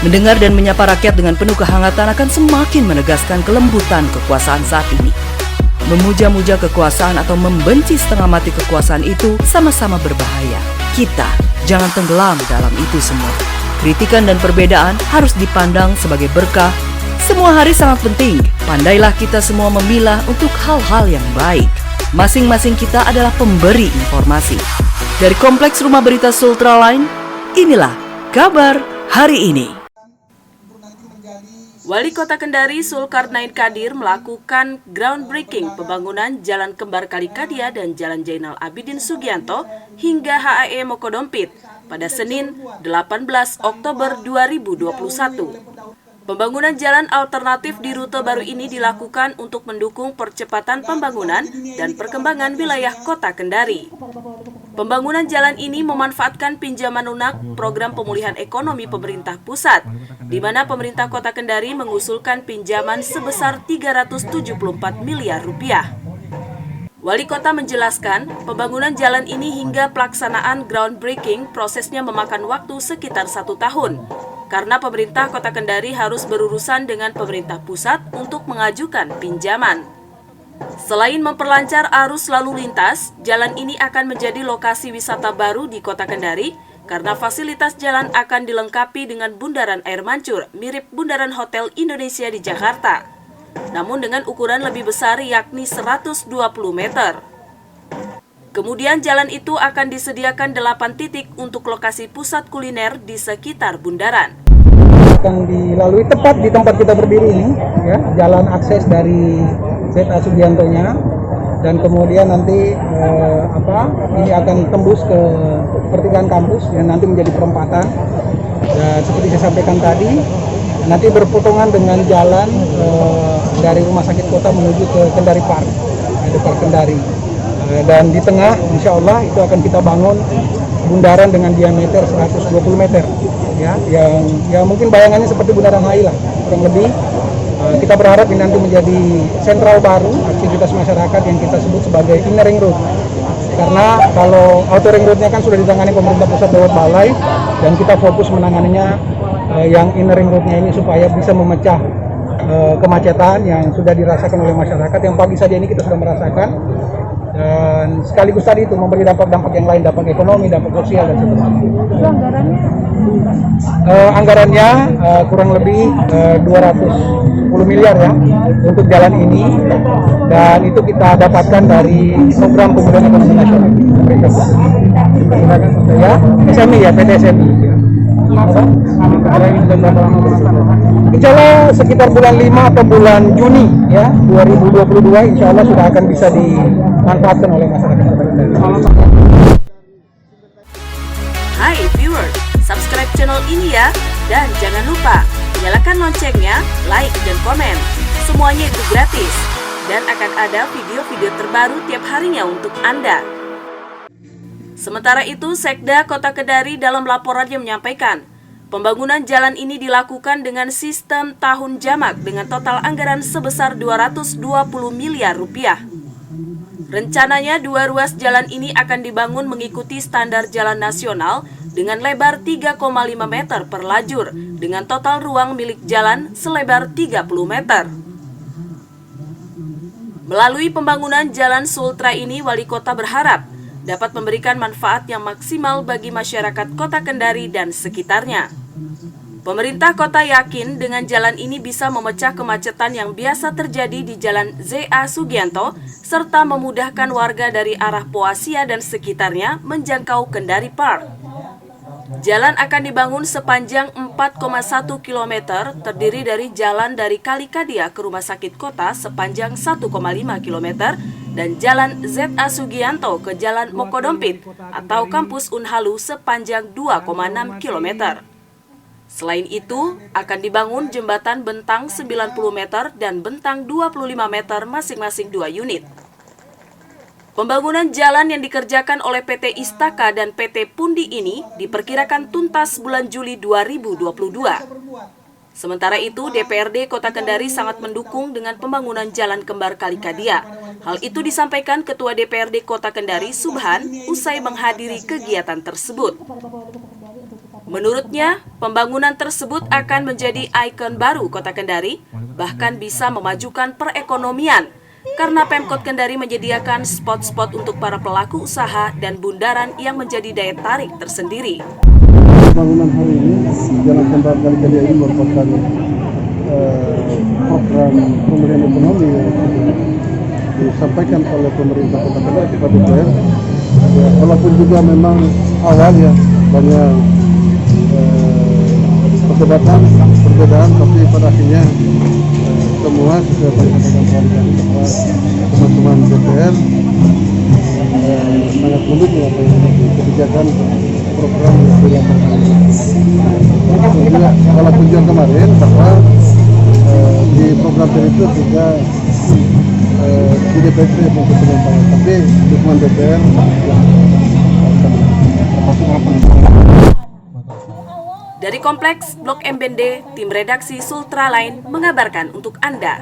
Mendengar dan menyapa rakyat dengan penuh kehangatan akan semakin menegaskan kelembutan kekuasaan saat ini. Memuja-muja kekuasaan atau membenci setengah mati kekuasaan itu sama-sama berbahaya. Kita jangan tenggelam dalam itu semua. Kritikan dan perbedaan harus dipandang sebagai berkah. Semua hari sangat penting. Pandailah kita semua memilah untuk hal-hal yang baik. Masing-masing kita adalah pemberi informasi. Dari Kompleks Rumah Berita Sultraline, inilah kabar hari ini. Wali Kota Kendari Zulkarnain Kadir melakukan groundbreaking pembangunan Jalan Kembar Kalikadia dan Jalan Zainal Abidin Sugianto hingga HAE Mokodompit pada Senin 18 Oktober 2021. Pembangunan jalan alternatif di rute baru ini dilakukan untuk mendukung percepatan pembangunan dan perkembangan wilayah Kota Kendari. Pembangunan jalan ini memanfaatkan pinjaman lunak program pemulihan ekonomi pemerintah pusat, di mana pemerintah Kota Kendari mengusulkan pinjaman sebesar 374 miliar rupiah. Wali Kota menjelaskan, pembangunan jalan ini hingga pelaksanaan groundbreaking prosesnya memakan waktu sekitar 1 tahun, karena pemerintah Kota Kendari harus berurusan dengan pemerintah pusat untuk mengajukan pinjaman. Selain memperlancar arus lalu lintas, jalan ini akan menjadi lokasi wisata baru di Kota Kendari karena fasilitas jalan akan dilengkapi dengan bundaran air mancur mirip bundaran Hotel Indonesia di Jakarta, namun dengan ukuran lebih besar yakni 120 meter. Kemudian jalan itu akan disediakan 8 titik untuk lokasi pusat kuliner di sekitar bundaran. Akan dilalui tepat di tempat kita berdiri ini, ya, jalan akses dari ZA Sugianto-nya, dan kemudian nanti ini akan tembus ke pertigaan kampus dan nanti menjadi perempatan. Dan seperti saya sampaikan tadi, nanti berpotongan dengan jalan dari Rumah Sakit Kota menuju ke Kendari Park, di Park Kendari. Dan di tengah, insya Allah itu akan kita bangun bundaran dengan diameter 120 meter, ya, yang mungkin bayangannya seperti bundaran HI lah, kurang lebih. Kita berharap ini nanti menjadi sentral baru aktivitas masyarakat yang kita sebut sebagai inner ring road. Karena kalau outer ring roadnya kan sudah ditangani pemerintah pusat lewat balai, dan kita fokus menanganinya yang inner ring roadnya ini supaya bisa memecah kemacetan yang sudah dirasakan oleh masyarakat, yang pagi saja ini kita sudah merasakan. Dan sekaligus tadi itu memberi dampak-dampak yang lain, dampak ekonomi, dampak sosial, dan seterusnya. Anggarannya kurang lebih 210 miliar ya untuk jalan ini, dan itu kita dapatkan dari program pemulihan ekonomi nasional. Ya, SMI ya, PT SMI. Insya Allah sekitar bulan 5 atau bulan Juni ya 2022 insya Allah sudah akan bisa dimanfaatkan oleh masyarakat. Hai viewers, subscribe channel ini ya, dan jangan lupa nyalakan loncengnya, like dan komen. Semuanya itu gratis, dan akan ada video-video terbaru tiap harinya untuk Anda. Sementara itu, Sekda Kota Kendari dalam laporannya menyampaikan, pembangunan jalan ini dilakukan dengan sistem tahun jamak dengan total anggaran sebesar 220 miliar rupiah. Rencananya 2 ruas jalan ini akan dibangun mengikuti standar jalan nasional dengan lebar 3,5 meter per lajur dengan total ruang milik jalan selebar 30 meter. Melalui pembangunan jalan Sultra ini, Wali Kota berharap dapat memberikan manfaat yang maksimal bagi masyarakat Kota Kendari dan sekitarnya. Pemerintah kota yakin dengan jalan ini bisa memecah kemacetan yang biasa terjadi di Jalan ZA Sugianto, serta memudahkan warga dari arah Poasia dan sekitarnya menjangkau Kendari Park. Jalan akan dibangun sepanjang 4,1 km, terdiri dari jalan dari Kalikadia ke Rumah Sakit Kota sepanjang 1,5 km, dan jalan ZA Sugianto ke Jalan Mokodompit atau Kampus Unhalu sepanjang 2,6 km. Selain itu, akan dibangun jembatan bentang 90 meter dan bentang 25 meter masing-masing 2 unit. Pembangunan jalan yang dikerjakan oleh PT Istaka dan PT Pundi ini diperkirakan tuntas bulan Juli 2022. Sementara itu, DPRD Kota Kendari sangat mendukung dengan pembangunan Jalan Kembar Kalikadia. Hal itu disampaikan Ketua DPRD Kota Kendari, Subhan, usai menghadiri kegiatan tersebut. Menurutnya, pembangunan tersebut akan menjadi ikon baru Kota Kendari, bahkan bisa memajukan perekonomian, karena Pemkot Kendari menyediakan spot-spot untuk para pelaku usaha dan bundaran yang menjadi daya tarik tersendiri. Pembangunan hari ini, Jalan Kembar Kali-Kali ini merupakan program pemulihan ekonomi yang disampaikan oleh pemerintah Kota Kendari kepada DPR. Ya, walaupun juga memang awal ya banyak perbedaan, tapi pada akhirnya semua sesuai dengan disampaikan kepada teman-teman DPR sangat mendukung apa yang kebijakan program yang dilakukan. Walaupun juga kemarin bahwa di program itu juga di DPR untuk penyampaian, tapi dukungan DPR Dari Kompleks Blok M Bende, tim redaksi Sultra Line mengabarkan untuk Anda.